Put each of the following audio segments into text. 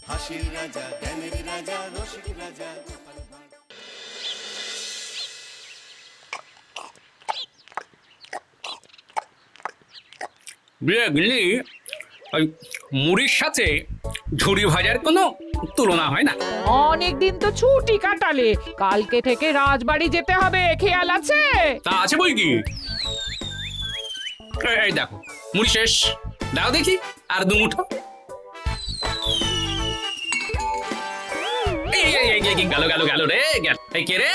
হাসির রাজা, জ্ঞানের রাজা, রসিক রাজা। বুঝলি, ওই মুড়ির সাথে ঝুরি ভাজার কোনো তুলনা হয় না। অনেকদিন তো ছুটি কাটালে, কালকে থেকে রাজবাড়ি যেতে হবে, খেয়াল আছে? তা আছে বই কি। এই দেখো মুড়ি শেষ, দাও দেখি আর দু মুঠো। গেল গেল গেল রে, গেল। এই কে রে,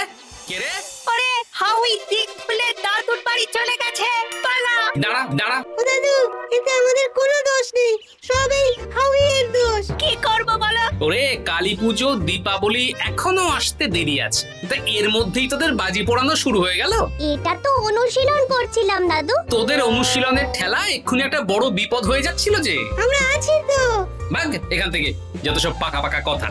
কে রে? ওরে হাউই দিক খুলে দাদুর বাড়ি চলে গেছে, পালা। দাঁড়া দাঁড়া, দাদু, এতে আমাদের কোনো দোষ নেই, সবই হাউইয়ের দোষ। কি করব বলো? ওরে কালী পুজো দীপাবলি এখনো আসতে দেরি আছে, তা এর মধ্যেই তোদের বাজি পোড়ানো শুরু হয়ে গেল। এটা তো অনুশীলন করছিলাম দাদু। তোদের অনুশীলনের ঠেলা এক্ষুনি একটা বড় বিপদ হয়ে যাচ্ছিল যে। আমরা আছি তো। ভাগ এখান থেকে, যত সব পাকা পাকা কথা।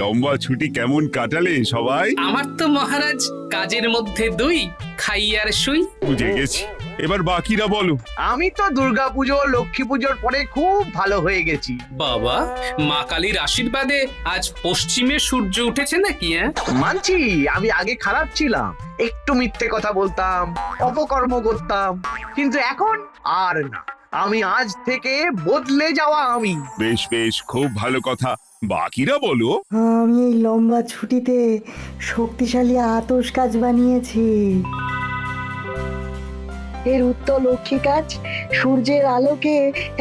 লম্বা ছুটি কেমন কাটালে সবাই? আমার তো মহারাজ কাজের মধ্যে দুই, খাই আর শুই। বুঝে গেছি, এবার বাকিরা বলো। আমি তো দুর্গাপুজো লক্ষ্মী পুজোর পরে খুব ভালো হয়ে গেছি। বাবা, মা কালীর আশীর্বাদে আজ পশ্চিমে সূর্য উঠেছে নাকি? মানছি আমি আগে খারাপ ছিলাম, একটু মিথ্যে কথা বলতাম, অপকর্ম করতাম, কিন্তু এখন আর না। আমি আজ থেকে বদলে যাওয়া আমি। বেশ বেশ, খুব ভালো কথা। বাকিরা বলো। আমি এই লম্বা ছুটিতে শক্তিশালী আতশ কাজ বানিয়েছি। এর উত্তর লক্ষ্মী কাজ সূর্যের আলোকে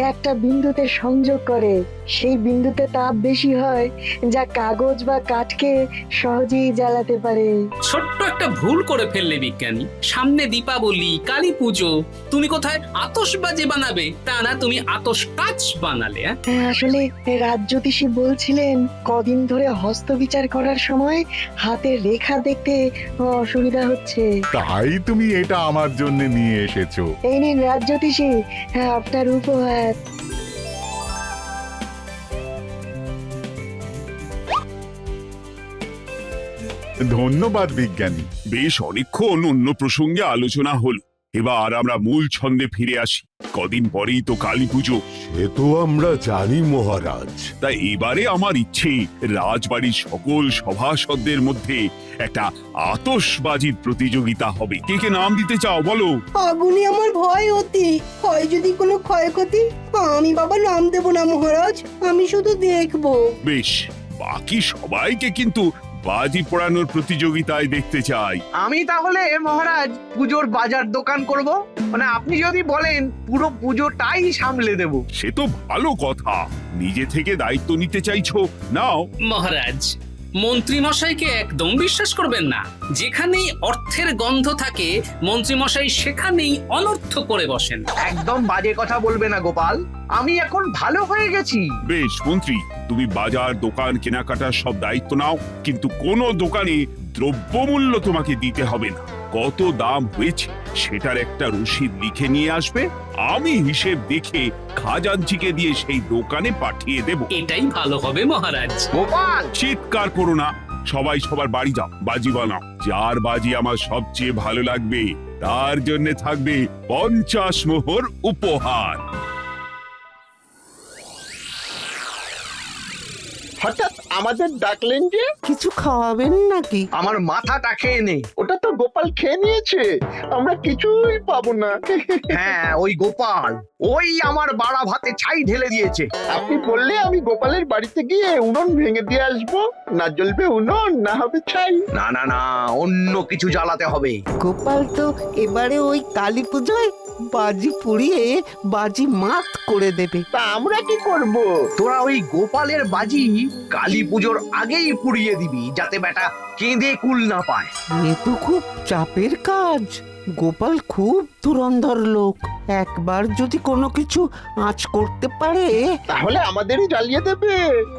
একটা বিন্দুতে সংযোগ করে। সেই বিন্দুতে তাপ বেশি হয়, যা কাগজ বা কাঠকে সহজেই জ্বালাতে পারে। ছোট্ট একটা ভুল করে ফেললে বিজ্ঞানী। সামনে দীপাবলি, কালী পুজো, তুমি কোথায় আতশবাজি বানাবে, তা না তুমি আতশ কাজ বানালে। আসলে রাজজ্যোতিষী বলছিলেন কদিন ধরে হস্তবিচার করার সময় হাতের রেখা দেখতে অসুবিধা হচ্ছে। তাই তুমি এটা আমার জন্য নিয়ে এসেছো। এই নিন রাজজ্যোতিষী, আপনার উপহার। ধন্যবাদ বিজ্ঞানী। বেশ অনেকক্ষণ অন্য প্রসঙ্গে আলোচনা হলো, এবার আমরা মূল ছন্দে ফিরে আসি। কদিন পরেই তো কালী পুজো। সে তো আমরা জানি মহারাজ। তাই এবারে আমার ইচ্ছে রাজবাড়ির সকল সভাসদদের মধ্যে একটা আতশবাজির প্রতিযোগিতা হবে। কে কে নাম দিতে চাও বলো? আগুনে আমার ভয় অতি, হয় যদি কোনো ক্ষয়ক্ষতি। আমি বাবা নাম দেব না মহারাজ, আমি শুধু দেখবো। বেশ, বাকি সবাইকে কিন্তু বাজি পোড়ানোর প্রতিযোগিতায় দেখতে চাই। আমি তাহলে মহারাজ পুজোর বাজার দোকান করব, মানে আপনি যদি বলেন পুরো পুজোটাই সামলে দেব। সে তো ভালো কথা, নিজে থেকে দায়িত্ব নিতে চাইছো, নাও। মহারাজ, মন্ত্রী মশাইকে একদম বিশ্বাস করবেন না। যেখানেই অর্থের গন্ধ থাকে মন্ত্রী মশাই সেখানেই অনর্থ করে বসেন। একদম বাজে কথা বলবে না গোপাল, আমি এখন ভালো হয়ে গেছি। বেশ মন্ত্রী, তুমি বাজার দোকান কেনাকাটার সব দায়িত্ব নাও, কিন্তু কোনো দোকানে দ্রব্যমূল্য তোমাকে দিতে হবে না। কত দাম হয়েছে সেটার একটা রসিদ লিখে নিয়ে আসবে, আমি হিসেব দেখে খাজাঞ্চিকে দিয়ে সেই দোকানে পাঠিয়ে দেব। এটাই ভালো হবে মহারাজ। গোপাল, চিৎকার করো না, সবাই সবার বাড়ি যাও, বাজি বানাও। যার বাজি আমার সবচেয়ে ভালো লাগবে তার জন্য থাকবে 50 মোহর উপহার। হঠাৎ আমাদের ডাকলেন যে? কিছু খাওয়াবেন নাকি? আমার মাথাটা খেয়ে নে। ওটা তো গোপাল খেয়ে নিয়েছে, আমরা কিছুই পাবো না। হ্যাঁ, ওই গোপাল, ওই আমার বাড়া ভাতে ছাই ঢেলে দিয়েছে। আপনি বললে আমি গোপালের বাড়িতে গিয়ে উনুন ভেঙে দিয়ে আসবো। না জ্বলবে উনুন, না হবে ছাই। না না না, অন্য কিছু জ্বালাতে হবে। গোপাল তো এবারে ওই কালী পুজোয় বাজি পুড়িয়ে বাজি মাত করে দেবে। তা আমরা কি করব? তোরা ওই গোপালের বাজি কালী পুজোর আগেই পুড়িয়ে দিবি, যাতে বেটা কেঁদে কুল না পায়। এ তো খুব চাপের কাজ। গোপাল খুব ধুরন্ধর লোক, একবার যদি কোনো কিছু আঁচ করতে পারে তাহলে আমাদেরই জ্বালিয়ে দেবে।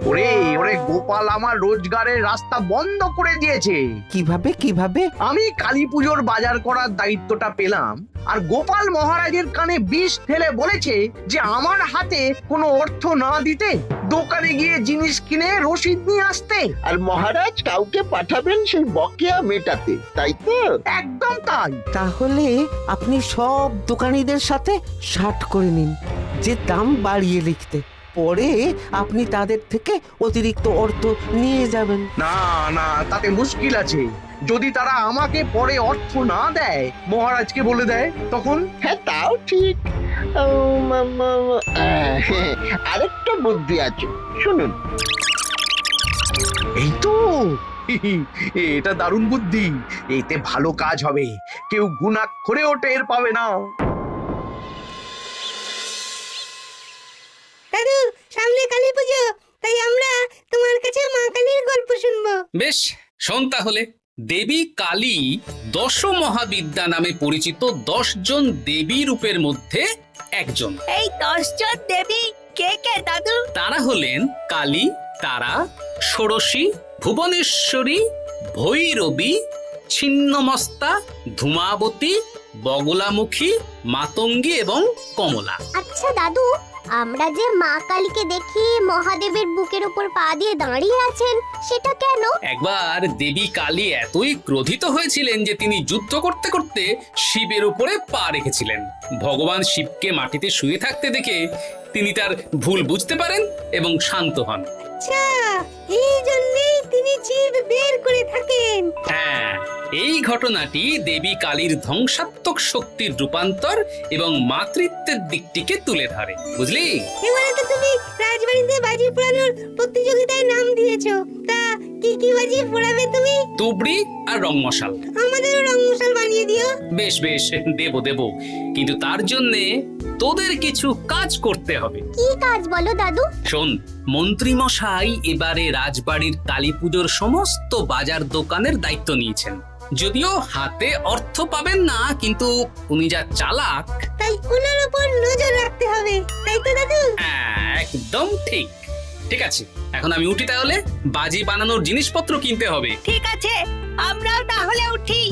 ওরে ওরে, গোপাল আমার রোজগারের রাস্তা বন্ধ করে দিয়েছে। কিভাবে? আমি কালী পুজোর বাজার করার দায়িত্বটা পেলাম আর গোপাল মহারাজের কানে বিষ ঢেলে বলেছে যে আমার হাতে কোনো অর্থ না দিতে দোকানে গিয়ে জিনিস কিনে রসিদ নিয়ে আসতে। আর মহারাজ কাউকে পাঠাবেন সেই বকেয়া মেটাতে, তাই তো? একদম তাই। তাহলে আপনি সব দোকানিদের সাথে ষাট করে নিন, যে দাম বাড়িয়ে লিখতে। পরে আপনি তাদের থেকে অতিরিক্ত অর্থ নিয়ে যাবেন। না না, তাতে মুশকিল আছে। যদি তারা আমাকে পরে অর্থ না দেয়, মহারাজকে বলে দেয়, তখন? হ্যাঁ, তাও ঠিক। আরেকটা বুদ্ধি আছে, শুনুন। এই তো এটা দারুণ বুদ্ধি। এতে ভালো কাজ হবে, কেউ গুণাক্ষরেও টের পাবে না। দাদু, সামনে কালী পুজো, তাই আমরা তোমার কাছে মা কালীর গল্প শুনবো। বেশ, শোন তাহলে। দেবী কালী দশ মহাবিদ্যা নামে পরিচিত 10 জন দেবী রূপের মধ্যে একজন। এই 10 জন দেবী কে কে দাদু? তারা হলেন কালী, তারা, ষোড়শী, ভুবনেশ্বরী, ভৈরবী, ছিন্নমস্তা, ধূমাবতী, বগলামুখী, মাতঙ্গী এবং কমলা। আচ্ছা দাদু, আমরা যে মা কালীকে দেখি মহাদেবের বুকের উপর পা দিয়ে দাঁড়িয়ে আছেন, সেটা কেন? একবার দেবী কালী এতই ক্রোধিত হয়েছিলেন যে তিনি যুদ্ধ করতে করতে শিবের উপরে পা রেখেছিলেন। ভগবান শিবকে মাটিতে শুয়ে থাকতে দেখে তিনি তার ভুল বুঝতে পারেন এবং শান্ত হন। আচ্ছা, এই জন্যই তিনি জীব বের করে থাকেন। হ্যাঁ, এই ঘটনাটি দেবী কালীর ধ্বংসাত্মক শক্তির রূপান্তর এবং মাতৃত্বের দিকটিকে তুলে ধরে, বুঝলি? এবারে তো তুমি রাজবাড়িতে বাজি পোড়ানোর প্রতিযোগিতায় নাম দিয়েছো। তা কি কি বাজি পোড়াবে তুমি? তুবড়ি আর রং মশাল। আমাদেরও রং মশাল বানিয়ে দিও। বেশ বেশ, দেব দেব, কিন্তু তার জন্য তোদের কিছু কাজ করতে হবে। কি কাজ বলো দাদু? শোন, মন্ত্রী মশাই এবারে রাজবাড়ির কালী পুজোর সমস্ত বাজার দোকানের দায়িত্ব নিয়েছেন। যদিও হাতে অর্থ পাবেন না, কিন্তু উনি যা চালাক। তাই ওনার উপর নজর রাখতে হবে, তাই তো দাদু? হ্যাঁ, একদম ঠিক। ঠিক আছে, এখন আমি উঠি তাহলে। বাজি বানানোর জিনিসপত্র কিনতে হবে। ঠিক আছে, আমরাও তাহলে উঠি।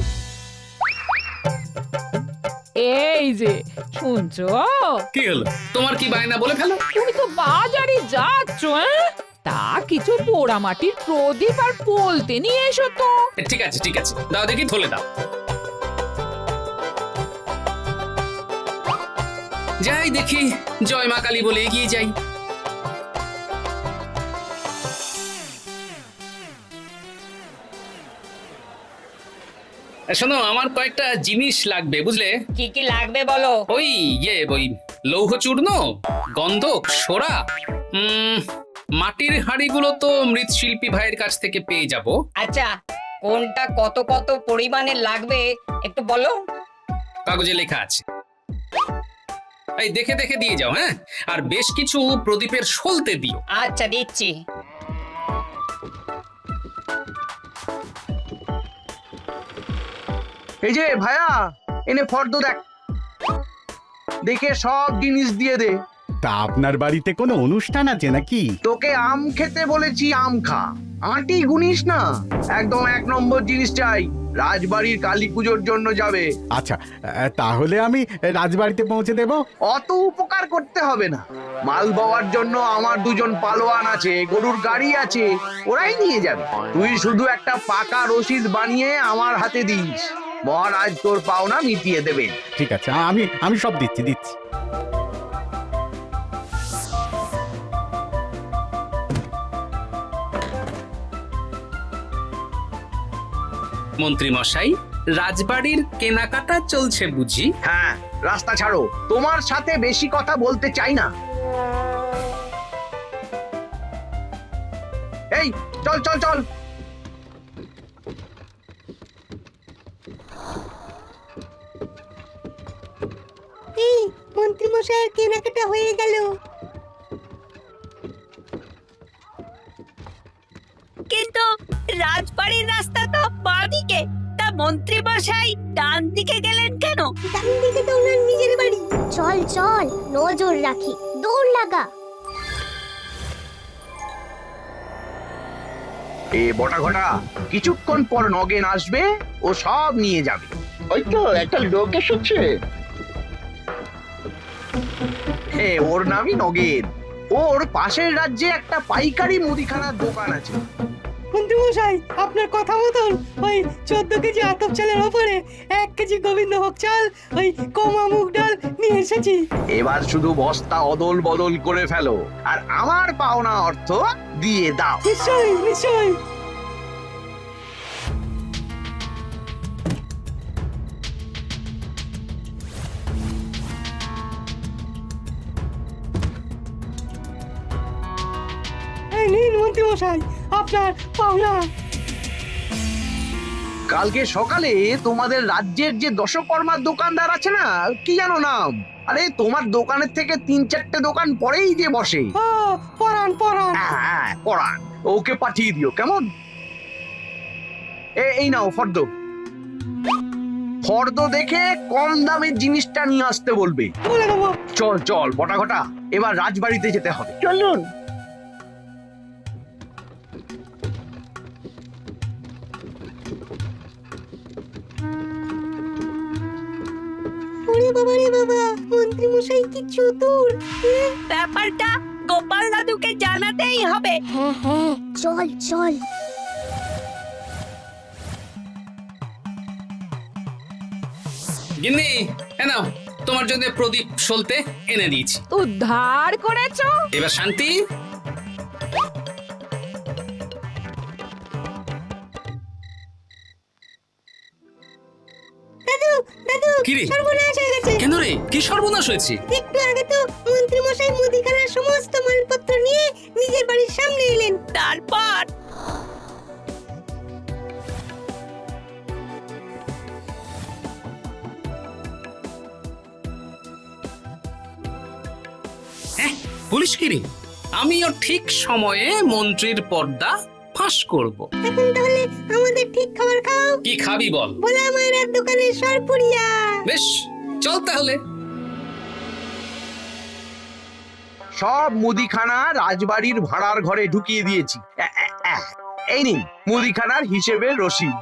এই যে শুনছো, কি হলো? তোমার কি বায়না বলে ফেলো। তুমি তো বাজারে যাচ্ছ, তা কিছু পোড়া মাটির প্রদীপ আর পোলতে নিয়ে এসো তো। ঠিক আছে ঠিক আছে, দাও দেখি, থলে দাও। যাই দেখি, জয় মা কালী বলে এগিয়ে যাই। শোনো, আমার কয়েকটা জিনিস লাগবে, বুঝলে? কি কি লাগবে বলো? ওই লৌহ চূর্ণ, গন্ধক, সোরা, মাটির হাঁড়িগুলো তো মৃৎশিল্পী ভাইয়ের কাছ থেকে পেয়ে যাব। আচ্ছা, কোনটা কত কত পরিমাণে লাগবে একটু বলো। কাগজে লেখা আছে, এই দেখে দেখে দিয়ে যাও। হ্যাঁ, আর বেশ কিছু প্রদীপের সলতে দিও। আচ্ছা, দিচ্ছি। এই যে ভাইয়া, এনে ফর্দ দেখ, দেখে সব জিনিস দিয়ে দে। তা আপনার বাড়িতে কোনো অনুষ্ঠান আছে নাকি? তোকে আম খেতে বলেছি, আম খা, আঁটি গুনিস না। একদম 1 নম্বর জিনিস চাই, রাজবাড়ির কালী পুজোর জন্য যাবে। আচ্ছা, তাহলে আমি রাজবাড়িতে পৌঁছে দেব। অত উপকার করতে হবে না, মাল বাওয়ার জন্য আমার 2 জন পালোয়ান আছে, গরুর গাড়ি আছে, ওরাই নিয়ে যাবে। তুই শুধু একটা পাকা রসিদ বানিয়ে আমার হাতে দিস, মহারাজ তোর পাওনা মিটিয়ে দেবেন। ঠিক আছে, আমি সব দিচ্ছি। মন্ত্রী মশাই, রাজবাড়ির কেনাকাটা চলছে বুঝি? হ্যাঁ, রাস্তা ছাড়ো, তোমার সাথে বেশি কথা বলতে চাই না। এই চল চল চল। এই মন্ত্রী মশাইয়ের কেনাকাটা হয়ে গেল। কিন্তু রাজবাড়ির রাস্তা তো বাঁদিকে, তা মন্ত্রী মশাই ডান দিকে গেলেন কেন? ডান দিকে তো ওনার নিজের বাড়ি। চল চল, নজর রাখি, দৌড় লাগা। এ বটা ঘটা, কিছুক্ষণ পর নগেন আসবে, ও সব নিয়ে যাবে। ওই তো একটা লোক এসেছে। ওর নামই নগেন। ওর পাশের রাজ্যে একটা পাইকারি মুদিখানার দোকান আছে। মন্ত্রীমশাই, আপনার কথা মতন ওই 14 কেজি আতপ চালের ওপরে 1 কেজি গোবিন্দভোগ চাল, ওই কমা মুগ ডাল নিয়ে এসেছি। এবার শুধু বস্তা অদল বদল করে ফেলো আর আমার পাওনা অর্থ দিয়ে দাও। নিশ্চয়ই নিশ্চয়ই। এই নিন মন্ত্রীমশাই, আপনার পাওনা। কালকে সকালে তোমাদের রাজ্যের যে দশকর্মার দোকানদার আছে না, কি জানো নাম? আরে তোমার দোকানের থেকে 3-4টে দোকান পরেই যে বসে। ও, পরান পরান। হ্যাঁ, পড়ান। ওকে পাঠিয়ে দিও, কেমন? এই নাও ফর্দ। ফর্দ দেখে কম দামের জিনিসটা নিয়ে আসতে বলবে। বলে দেবো। চল চল বটা ঘটা, এবার রাজবাড়িতে যেতে হবে। চলুন। ওরে বাবা রে বাবা, মন্ত্রী মশাই কি চতুর! ব্যাপারটা গোপাল দাদুকে জানাতেই হবে। হ্যাঁ হ্যাঁ, চল চল। গিন্নি, নাও তোমার জন্য প্রদীপ সলতে এনে দিয়েছি। উদ্ধার করেছো? এবার শান্তি। কি রে? সর্বনাশ হয়ে গেছে। কেন রে, কি সর্বনাশ হয়েছে? একটু আগে তো মন্ত্রী মশাই মুদিখানার সমস্ত মালপত্র নিয়ে নিজের বাড়ির সামনে এলেন। তারপর পুলিশ কি রে? আমিও ঠিক সময়ে মন্ত্রীর পর্দা ফাঁস করব। এখন তাহলে আমাদের ঠিক খাবার খাও। কি খাবি বল? ভোলা মায়ের দোকানের সরপুরিয়া। বেশ, চল তাহলে। সব মুদিখানা রাজবাড়ির ভাড়ার ঘরে ঢুকিয়ে দিয়েছি। এই নিন মুদিখানার হিসেবের রসিদ।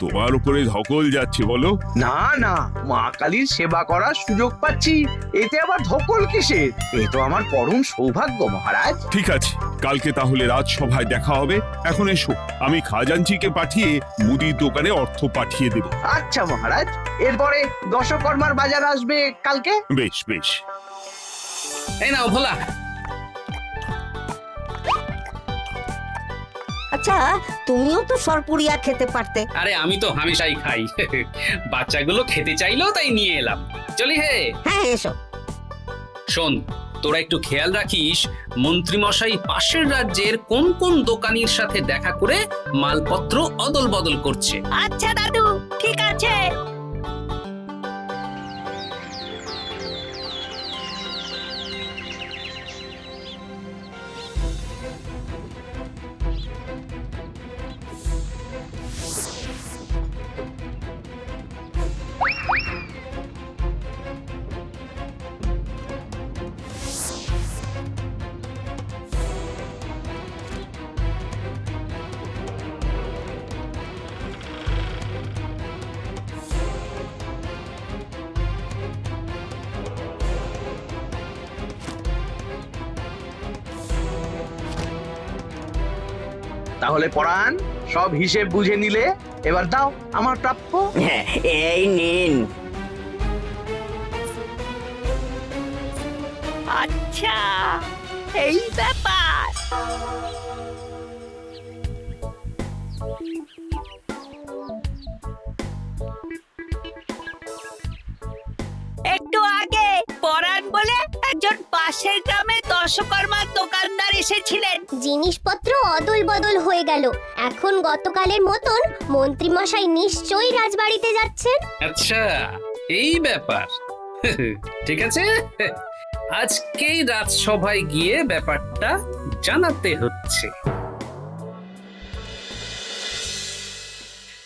তোমার উপরে ধকল যাচ্ছে বলো? না না, মা কালীর সেবা করার সুযোগ পাচ্ছি, এতে আবার ধকল কিসের? এ তো আমার পরম সৌভাগ্য মহারাজ। ঠিক আছে, কালকে তাহলে রাজসভায় দেখা হবে। এখন এসো, আমি খাজাঞ্চিকে পাঠিয়ে মুদির দোকানে অর্থ পাঠিয়ে দেব। আচ্ছা মহারাজ, এরপরে দশকর্মার বাজার আসবে কালকে। বেশ বেশ। এই নাও ভোলা। আচ্ছা, তুমিও তো সরপুরিয়া খেতে পারতে। আরে আমি তো হামেশাই খাই। বাচ্চাগুলো খেতে চাইলো তাই নিয়ে এলাম। চলি হে। হ্যাঁ, এসো। শোন, তোরা একটু খেয়াল রাখিস মন্ত্রীমশাই পাশের রাজ্যের কোন কোন দোকানির সাথে দেখা করে মালপত্র অদল বদল করছে। আচ্ছা দাদু, ঠিক আছে। তাহলে পড়ান, সব হিসেব বুঝে নিলে এবার দাও আমার প্রাপ্য। এই নিন। আচ্ছা, এই ব্যাপার। একটু আগে পরাণ বলে একজন পাশের গ্রামে দশকর্মার দোকানদার এসেছিলেন। জিনিসপত্র অদল বদল হয়ে গেল। এখন গতকালের মতন মন্ত্রী মশাই নিশ্চয়ই রাজবাড়িতে যাচ্ছেন। আচ্ছা, এই ব্যাপার। ঠিক আছে, আজকেই রাজসভায় গিয়ে ব্যাপারটা জানাতে হচ্ছে।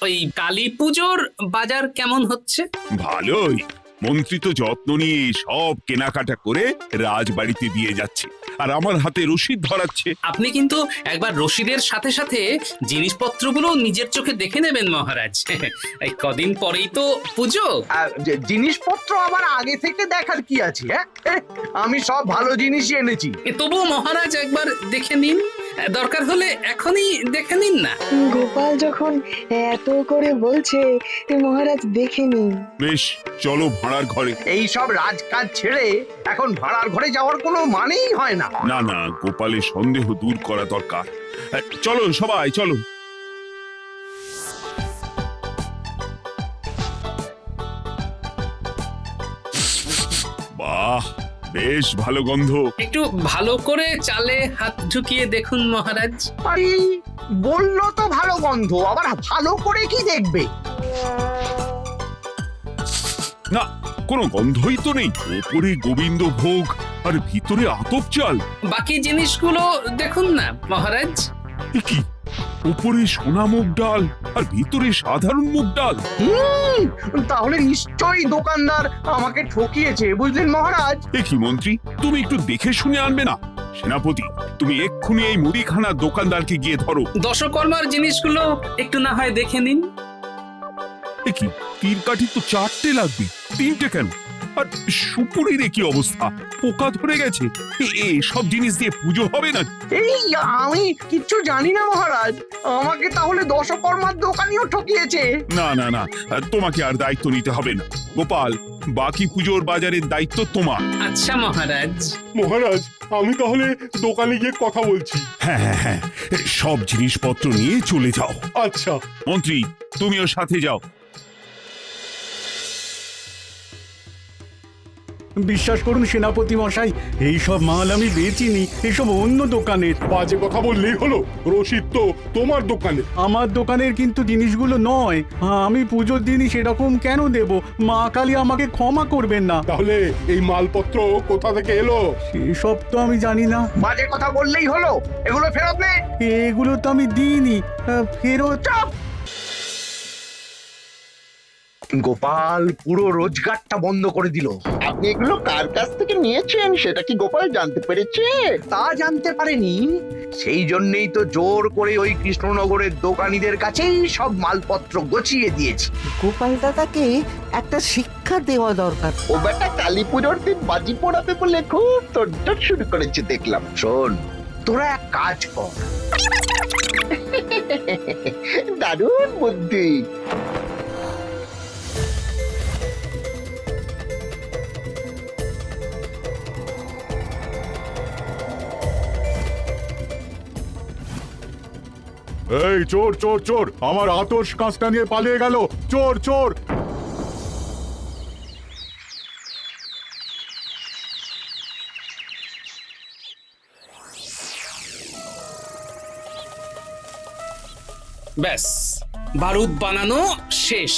ওই কালী পুজোর বাজার কেমন হচ্ছে? ভালোই। মন্ত্রী তো যত্ন নিয়ে সব কেনাকাটা করে রাজবাড়িতে দিয়ে যাচ্ছে আর আমার হাতে রসিদ ধরাচ্ছে। আপনি কিন্তু একবার রশিদের সাথে সাথে জিনিসপত্রগুলো নিজের চোখে দেখে নেবেন মহারাজ। এই কদিন পরেই তো পুজো। জিনিসপত্র আবার আগে থেকে দেখার কি আছে? আমি সব ভালো জিনিসই এনেছি। তবুও মহারাজ একবার দেখে নিন, দরকার হলে এখনই দেখে নিন না। গোপাল যখন এত করে বলছে মহারাজ দেখে নিন। বেশ, চলো ভাড়ার ঘরে। এই সব রাজকাজ ছেড়ে এখন ভাড়ার ঘরে যাওয়ার কোনো মানেই হয় না। না না, গোপালের সন্দেহ দূর করা দরকার। চলো সবাই চলো। বাহ, বেশ ভালো গন্ধ। একটু ভালো করে চালে হাত ঢুকিয়ে দেখুন মহারাজ। আরে বললো তো ভালো গন্ধ, আবার ভালো করে কি দেখবে? না, কোনো গন্ধই তো নেই। ওপরে গোবিন্দ ভোগ আর ভিতরে আতপ চাল। বাকি জিনিসগুলো দেখুন না মহারাজ। এ কি, উপরে সোনা মুগ ডাল আর ভিতরে সাধারণ মুগ ডাল? তাহলে নিশ্চয়ই দোকানদার আমাকে ঠকিয়েছে, বুঝলেন মহারাজ? এ কি মন্ত্রী, তুমি একটু দেখে শুনে আনবে না? সেনাপতি, তুমি এক্ষুনি এই মুদিখানার দোকানদারকে গিয়ে ধরো। দশকর্মার জিনিসগুলো একটু না হয় দেখে নিন। এ কি, তীর কাঠি তো 4টে লাগবে, 3টে কেন? আর সুপুরির কি অবস্থা? পোকা ধরে গেছে। সব জিনিস দিয়ে পুজো হবে না? এই আমি কিচ্ছু জানি না মহারাজ, আমাকে তাহলে দশকর্মার দোকানিও ঠকিয়েছে। না না না, তোমাকে আর দায়িত্ব নিতে হবে না। গোপাল, বাকি পুজোর বাজারের দায়িত্ব তোমার। আচ্ছা মহারাজ। মহারাজ, আমি তাহলে দোকানে গিয়ে কথা বলছি। হ্যাঁ হ্যাঁ হ্যাঁ, সব জিনিসপত্র নিয়ে চলে যাও। আচ্ছা। মন্ত্রী, তুমিও সাথে যাও। বিশ্বাস করুন সেনাপতি মশাই, এই সব মাল আমি বেচিনি, এসব অন্য দোকানের। বাজে কথা বললেই হলো, রসিদ তো তোমার দোকানে। আমার দোকানের কিন্তু জিনিসগুলো নয়। আমি পুজোর দিনই সেরকম কেন দেব? মা কালী আমাকে ক্ষমা করবেন না। তাহলে এই মালপত্র কোথা থেকে এলো? সেসব তো আমি জানি না। বাজে কথা বললেই হলো, এগুলো ফেরত নে। এগুলো তো আমি দিইনি। ফেরত? গোপাল পুরো রোজগারটা বন্ধ করে দিল। আপনি এগুলো কার কাছ থেকে নিয়েছেন সেটা কি গোপাল জানতে পেরেছে? তা জানতে পারেনি, সেই জন্যই তো জোর করে ওই কৃষ্ণনগরের দোকানীদের কাছেই সব মালপত্র গছিয়ে দিয়েছি। গোপাল দাদাকে একটা শিক্ষা দেওয়া দরকার। ও বেটা কালী পুজোর দিন বাজি পোড়াবে বলে খুব তোড়জোড় শুরু করেছে দেখলাম। শোন, তোরা এক কাজ কর। দারুণ বুদ্ধি। এই চোর চোর চোর, আমার আতস কাঁচটা নিয়ে পালিয়ে গেল। চোর চোর! ব্যাস, বারুদ বানানো শেষ।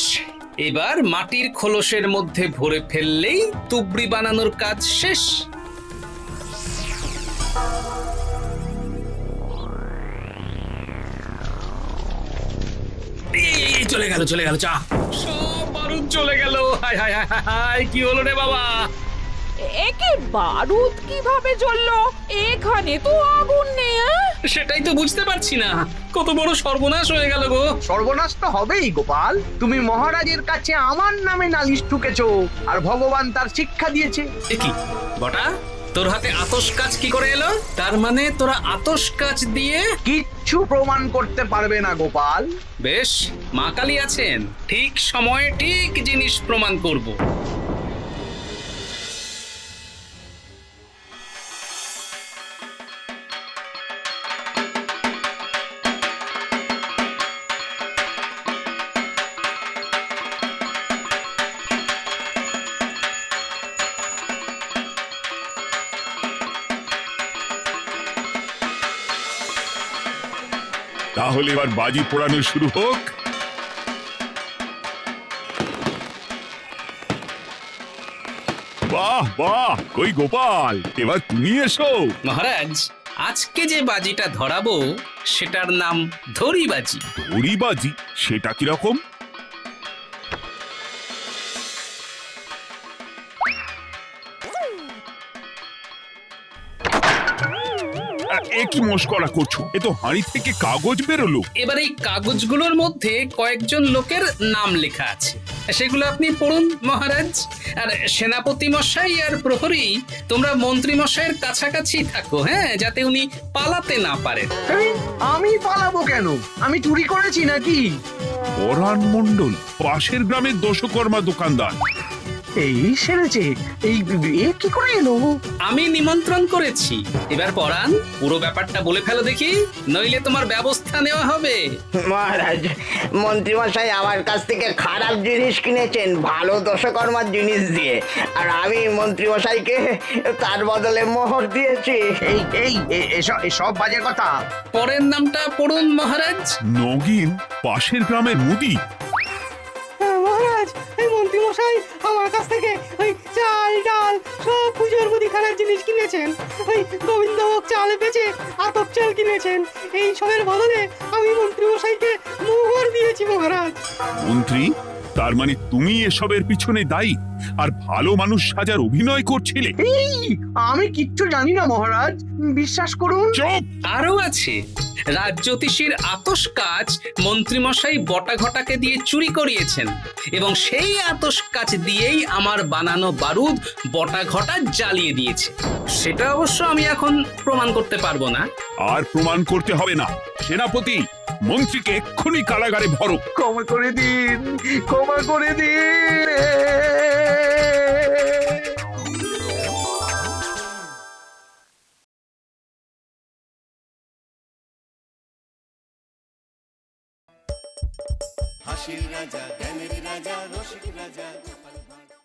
এবার মাটির খোলসের মধ্যে ভরে ফেললেই তুবড়ি বানানোর কাজ শেষ। চলে গেল চলে গেল, চা সব বারুদ চলে গেল। হায় হায় হায় হায়, কি হলো রে বাবা? একে বারুদ কিভাবে জ্বললো? এখানে তো আগুন নেই। সেটাই তো বুঝতে পারছি না, কত বড় সর্বনাশ হয়ে গেল গো। সর্বনাশ তো হবেই গোপাল, তুমি মহারাজের কাছে আমার নামে নালিশ ঠুকেছো, আর ভগবান তার শিক্ষা দিয়েছে। এ কি বটা, তোর হাতে আতশ কাজ কি করে এলো? তার মানে তোরা আতশ কাজ দিয়ে কিচ্ছু প্রমাণ করতে পারবে না গোপাল। বেশ, মা কালী আছেন, ঠিক সময়ে ঠিক জিনিস প্রমাণ করব। তাহলে এবার বাজি পোড়ানো শুরু হোক। বাহ বাহ, কই গোপাল, এবার তুমি এসো। মহারাজ, আজকে যে বাজিটা ধরাবো সেটার নাম ধরি বাজি। ধরি বাজি? সেটা কিরকম? কি মস্করা করছো? এ তো হাঁড়ি থেকে কাগজ বেরোলো। এবার এই কাগজগুলোর মধ্যে কয়েকজন লোকের নাম লেখা আছে, সেগুলো আপনি পড়ুন মহারাজ। আর সেনাপতি মশাই আর প্রহরী, তোমরা মন্ত্রী মশাইয়ের কাছাকাছি থাকো, হ্যাঁ, যাতে উনি পালাতে না পারেন। আরে, আমি পালাবো কেন? আমি চুরি করেছি নাকি? পরাণ মণ্ডল, পাশের গ্রামের দশকর্মা দোকানদার। এই সেরেছে, এই এ কি করে এলো? আমি নিমন্ত্রণ করেছি। এবার পরাণ, পুরো ব্যাপারটা বলে ফেলো দেখি, নইলে তোমার ব্যবস্থা নেওয়া হবে। মহারাজ, মন্ত্রীমশাই আমার কাছ থেকে খারাপ জিনিস কিনেছেন ভালো দশকর্মার জিনিস দিয়ে, আর আমি মন্ত্রীমশাইকে তার বদলে মোহর দিয়েছি। এসব বাজে কথা। পরের নামটা পড়ুন মহারাজ। নগিন, পাশের গ্রামের মুদি। মহারাজ, এই মন্ত্রী মশাই আমার কাছ থেকে ওই চাল ডাল সব পুজোর মুদিখানার জিনিস কিনেছেন। ওই গোবিন্দভোগ চাল বেচে আতপ চাল কিনেছেন। এই সবের বদলে আমি মন্ত্রী মশাইকে মোহর দিয়েছি মহারাজ। মন্ত্রী, তার মানে তুমি এসবের পিছনে দায়ী আর ভালো মানুষ সাজার অভিনয় করছিলে? আমি কিচ্ছু জানি না মহারাজ, বিশ্বাস করুন। চুপ! আরো আছে, রাজ্যোতিষীর আতস কাজ মন্ত্রীমশাই বটা ঘটাকে দিয়ে চুরি করিয়েছেন, এবং সেই আতস কাজ দিয়েই আমার বানানো বারুদ বটা ঘটা জ্বালিয়ে দিয়েছে। সেটা অবশ্য আমি এখন প্রমাণ করতে পারবো না। আর প্রমাণ করতে হবে না। সেনাপতি, মন্ত্রীকে এক্ষুনি কারাগারে ভরো। ক্ষমা করে দিন, ক্ষমা করে দিন। হাসির রাজা জ্ঞানের রাজা রসিক রাজা